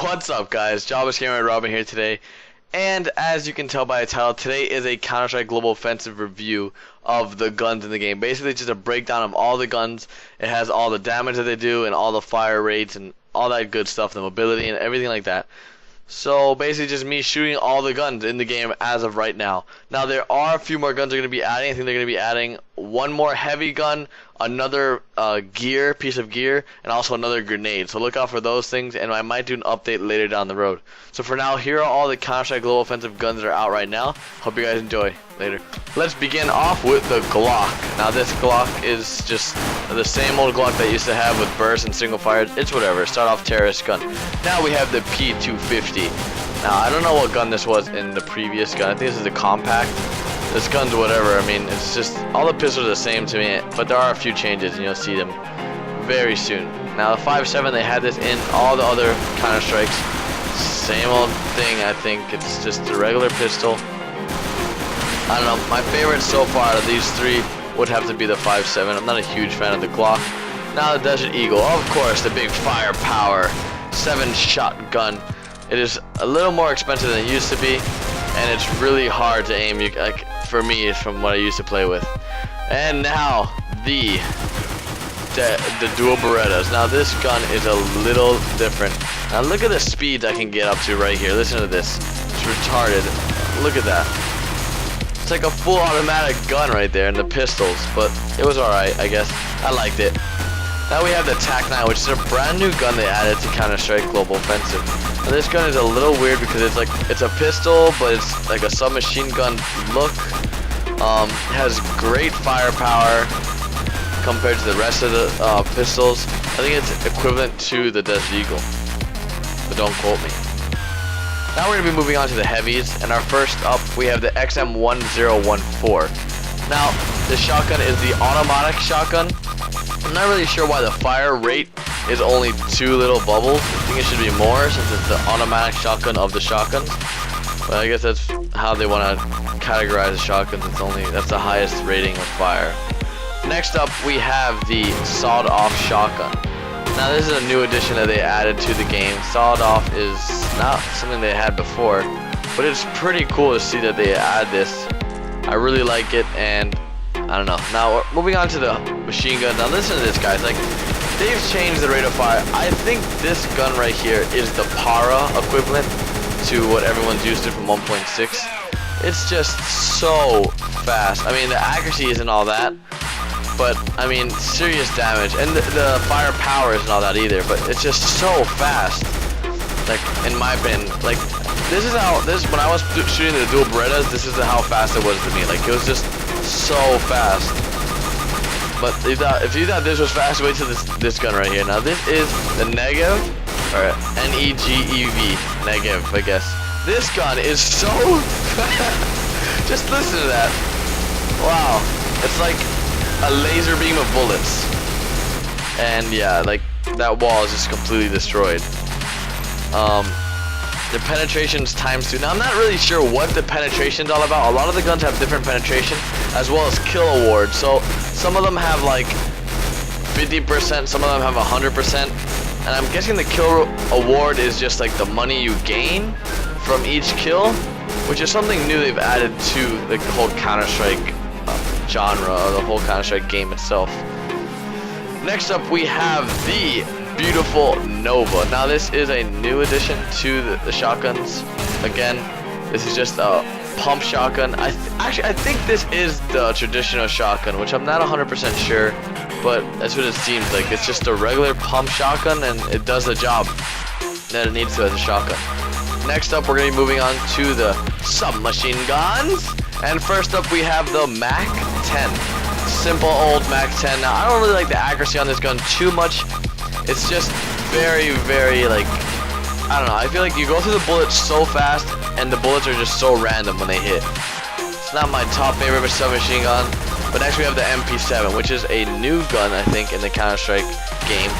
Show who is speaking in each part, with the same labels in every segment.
Speaker 1: What's up, guys? Jobless Gamer Robin here today, and as you can tell by the title, today is a Counterstrike Global Offensive review of the guns in the game. Basically, just a breakdown of all the guns. It has all the damage that they do, and all the fire rates, and all that good stuff, the mobility, and everything like that. So basically, just me shooting all the guns in the game as of right now. Now, there are a few more guns they're going to be adding. I think they're going to be adding one more heavy gun, another piece of gear, and also another grenade. So look out for those things, and I might do an update later down the road. So for now, here are all the Counterstrike Global Offensive guns that are out right now. Hope you guys enjoy. Later. Let's begin off with the Glock. Now this Glock is just the same old Glock that I used to have with burst and single fire. It's whatever. Start off terrorist gun. Now we have the P250. Now I don't know what gun this was in the previous gun. I think this is a compact. This gun's whatever. I mean, it's just all the pistols are the same to me, but there are a few changes, and you'll see them very soon. Now the 5.7, they had this in all the other Counter-Strikes. Same old thing. I think it's just a regular pistol. I don't know, my favorite so far out of these three would have to be the 5.7. I'm not a huge fan of the Glock. Now the Desert Eagle, of course, the big firepower 7-shot gun. It is a little more expensive than it used to be, and it's really hard to aim. For me, from what I used to play with. And now the dual Berettas. Now this gun is a little different. Now look at the speeds I can get up to right here. Listen to this. It's retarded. Look at that. It's like a full automatic gun right there, and the pistols, but it was alright, I guess. I liked it. Now we have the TAC-9, which is a brand new gun they added to Counter-Strike Global Offensive. Now this gun is a little weird because it's a pistol, but it's like a submachine gun look. It has great firepower compared to the rest of the pistols. I think it's equivalent to the Desert Eagle, but don't quote me. Now we're going to be moving on to the heavies, and our first up we have the XM1014. Now the shotgun is the automatic shotgun. I'm not really sure why the fire rate is only 2 little bubbles. I think it should be more since it's the automatic shotgun of the shotguns. But I guess that's how they want to categorize the shotguns. That's the highest rating of fire. Next up we have the sawed-off shotgun. Now this is a new addition that they added to the game. Sawed off is not something they had before, but it's pretty cool to see that they add this. I really like it, and I don't know. Now moving on to the machine gun. Now listen to this, guys. Like, they've changed the rate of fire. I think this gun right here is the para equivalent to what everyone's used to from 1.6. It's just so fast. I mean, the accuracy isn't all that, but I mean, serious damage, and the firepower isn't all that either, but it's just so fast. Like, in my opinion, like, when I was shooting the dual Berettas, this is how fast it was to me. Like, it was just so fast. But if you thought this was fast, wait till this gun right here. Now this is the Negev, or N-E-G-E-V, Negev, I guess. This gun is so fast. Just listen to that. Wow, it's like a laser beam of bullets, and yeah, like that wall is just completely destroyed. The penetration's ×2. Now I'm not really sure what the penetration's all about. A lot of the guns have different penetration as well as kill awards. So some of them have like 50%, some of them have 100%, and I'm guessing the kill award is just like the money you gain from each kill, which is something new they've added to the whole Counter-Strike genre, or the whole Counter-Strike game itself. Next up we have the beautiful Nova. Now this is a new addition to the shotguns. Again, this is just a pump shotgun. I think this is the traditional shotgun, which I'm not 100% sure, but that's what it seems like. It's just a regular pump shotgun, and it does the job that it needs to as a shotgun. Next up we're going to be moving on to the submachine guns. And first up we have the MAC-10. Simple old MAC-10. Now I don't really like the accuracy on this gun too much. It's just very, very, like, I don't know. I feel like you go through the bullets so fast, and the bullets are just so random when they hit. It's not my top favorite submachine gun. But next we have the MP7, which is a new gun, I think, in the Counter-Strike game.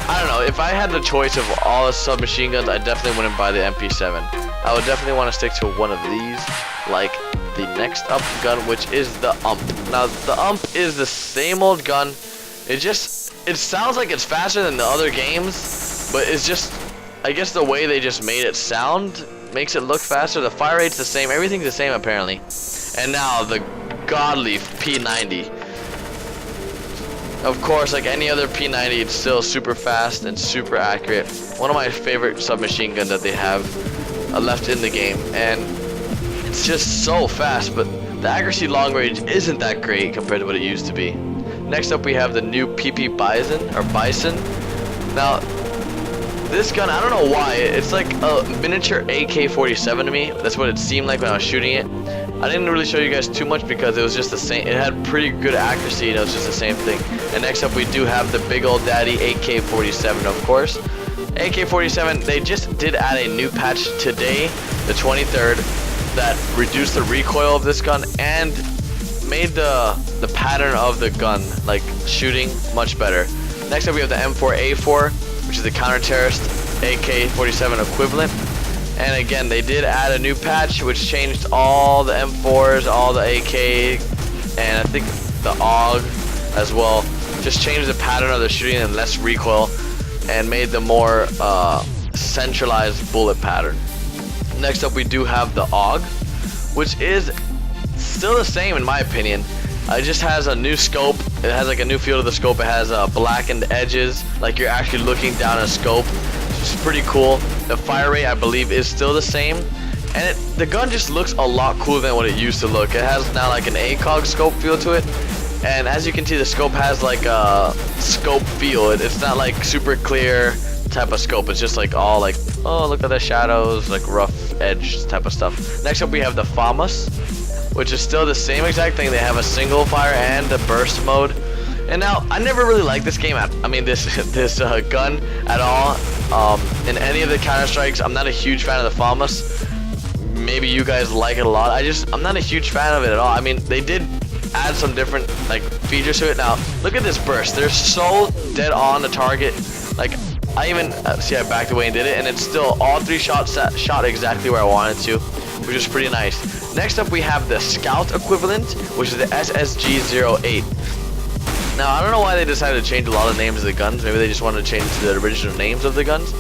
Speaker 1: I don't know, if I had the choice of all the submachine guns, I definitely wouldn't buy the MP7. I would definitely want to stick to one of these, like the next up gun, which is the UMP. Now, the UMP is the same old gun. It sounds like it's faster than the other games, but it's just, I guess the way they just made it sound makes it look faster. The fire rate's the same, everything's the same apparently. And now the godly P90. Of course, like any other P90, it's still super fast and super accurate. One of my favorite submachine guns that they have left in the game, and it's just so fast, but the accuracy long range isn't that great compared to what it used to be. Next up, we have the new PP Bison. Now, this gun, I don't know why, it's like a miniature AK-47 to me. That's what it seemed like when I was shooting it. I didn't really show you guys too much because it was just the same. It had pretty good accuracy and it was just the same thing. And next up, we do have the big old daddy AK-47, of course. AK-47, they just did add a new patch today, the 23rd, that reduced the recoil of this gun and made the pattern of the gun, like shooting, much better. Next up, we have the M4A4, which is the counter-terrorist AK-47 equivalent. And again, they did add a new patch which changed all the M4s, all the AK, and I think the AUG as well. Just changed the pattern of the shooting and less recoil, and made the more centralized bullet pattern. Next up, we do have the AUG, which is still the same in my opinion. It just has a new scope. It has like a new feel to the scope. It has blackened edges, like you're actually looking down a scope. It's pretty cool. The fire rate, I believe, is still the same, and the gun just looks a lot cooler than what it used to look. It has now like an ACOG scope feel to it, and as you can see, the scope has like a scope feel. It's not like super clear type of scope. It's just like all like, oh, look at the shadows, like rough edge type of stuff. Next up, we have the FAMAS, which is still the same exact thing. They have a single fire and a burst mode. And now, I never really liked this game, this gun at all. In any of the Counter-Strikes, I'm not a huge fan of the FAMAS. Maybe you guys like it a lot. I'm not a huge fan of it at all. I mean, they did add some different like features to it. Now, look at this burst. They're so dead on the target. Like, I even, see, I backed away and did it, and it's still all 3 shots shot exactly where I wanted to, which is pretty nice. Next up, we have the Scout equivalent, which is the SSG-08. Now, I don't know why they decided to change a lot of names of the guns. Maybe they just wanted to change the original names of the guns.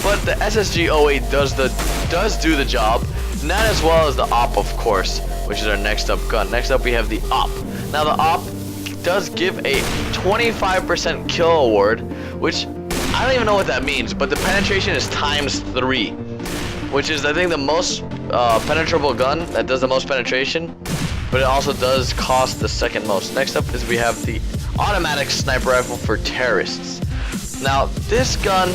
Speaker 1: But the SSG-08 does do the job. Not as well as the AWP, of course, which is our next up gun. Next up, we have the AWP. Now, the AWP does give a 25% kill award, which I don't even know what that means, but the penetration is ×3, which is, I think, the most penetrable gun that does the most penetration, but it also does cost the second most. Next up is we have the automatic sniper rifle for terrorists. Now, this gun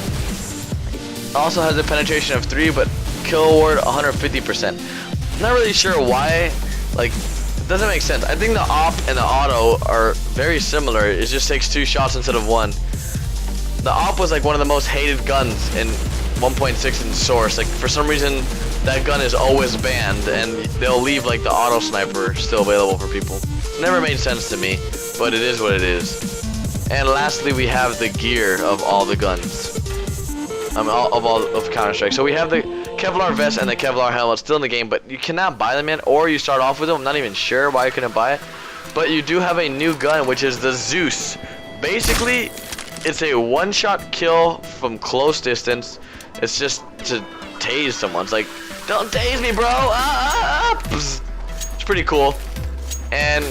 Speaker 1: also has a penetration of 3, but kill award 150%. Not really sure why, like, it doesn't make sense. I think the AWP and the auto are very similar. It just takes 2 shots instead of 1. The AWP was like one of the most hated guns in 1.6 in Source. Like, for some reason, that gun is always banned, and they'll leave like the auto sniper still available for people. Never made sense to me, but it is what it is. And lastly, we have the gear of all the guns. Of Counter-Strike. So we have the Kevlar vest and the Kevlar helmet still in the game, but you cannot buy them yet, or you start off with them. I'm not even sure why you couldn't buy it. But you do have a new gun, which is the Zeus. Basically, it's a one-shot kill from close distance. It's just to tase someone. It's like, don't tase me, bro! It's pretty cool. And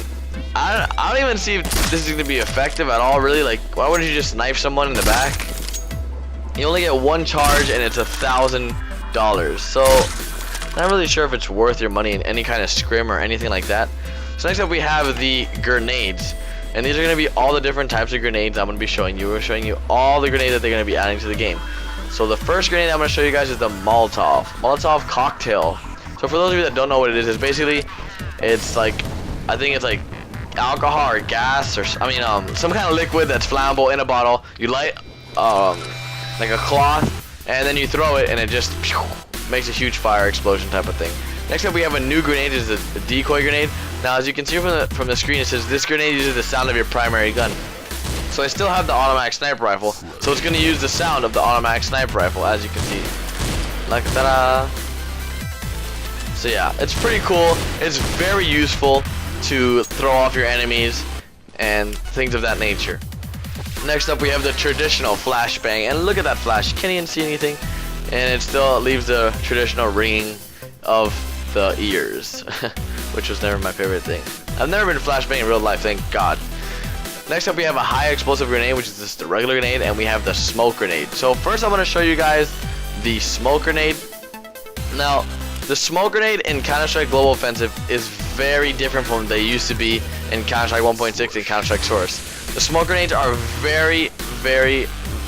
Speaker 1: I don't even see if this is going to be effective at all, really. Like, why wouldn't you just knife someone in the back? You only get 1 charge, and it's $1,000. So, not really sure if it's worth your money in any kind of scrim or anything like that. So next up, we have the grenades. And these are going to be all the different types of grenades I'm going to be showing you. We're showing you all the grenades that they're going to be adding to the game. So the first grenade I'm going to show you guys is the Molotov cocktail. So for those of you that don't know what it is, it's basically, it's like, I think it's like alcohol or gas or, some kind of liquid that's flammable in a bottle. You light, like a cloth, and then you throw it, and it just makes a huge fire explosion type of thing. Next up, we have a new grenade. Is a decoy grenade. Now, as you can see from the screen, it says this grenade uses the sound of your primary gun. So I still have the automatic sniper rifle, so it's going to use the sound of the automatic sniper rifle, as you can see. Like ta-da! So yeah, it's pretty cool. It's very useful to throw off your enemies and things of that nature. Next up we have the traditional flashbang, and look at that flash. Can't even see anything, and it still leaves the traditional ringing of the ears, which was never my favorite thing. I've never been flashbang in real life, thank God. Next up we have a high explosive grenade, which is just the regular grenade, and we have the smoke grenade. So first I'm going to show you guys the smoke grenade. Now, the smoke grenade in Counterstrike Global Offensive is very different from what they used to be in Counterstrike 1.6 and Counterstrike Source. The smoke grenades are very, very,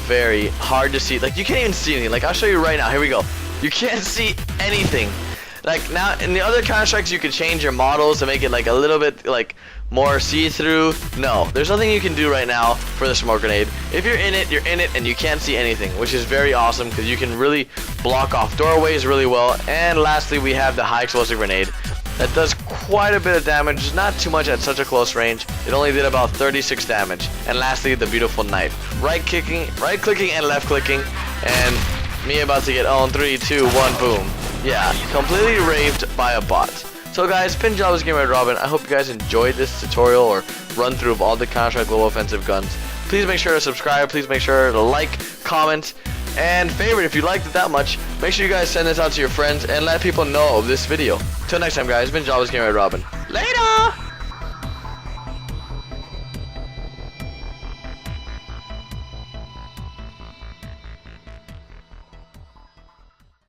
Speaker 1: very hard to see. Like, you can't even see anything. Like, I'll show you right now. Here we go. You can't see anything. Like, now, in the other Counter-Strikes, you could change your models to make it, like, a little bit, like, more see-through. No, there's nothing you can do right now for the smoke grenade. If you're in it, and you can't see anything, which is very awesome, because you can really block off doorways really well. And lastly, we have the high explosive grenade. That does quite a bit of damage, not too much at such a close range. It only did about 36 damage. And lastly, the beautiful knife. Right-clicking and left-clicking, and me about to get owned. 3, 2, 1, boom. Yeah, completely raved by a bot. So guys, Pin Job is Gamer Robin. I hope you guys enjoyed this tutorial or run through of all the Counter-Strike Global Offensive guns. Please make sure to subscribe. Please make sure to like, comment, and favorite if you liked it that much. Make sure you guys send this out to your friends and let people know of this video. Till next time guys, Pin Job is Gamer Robin. Later!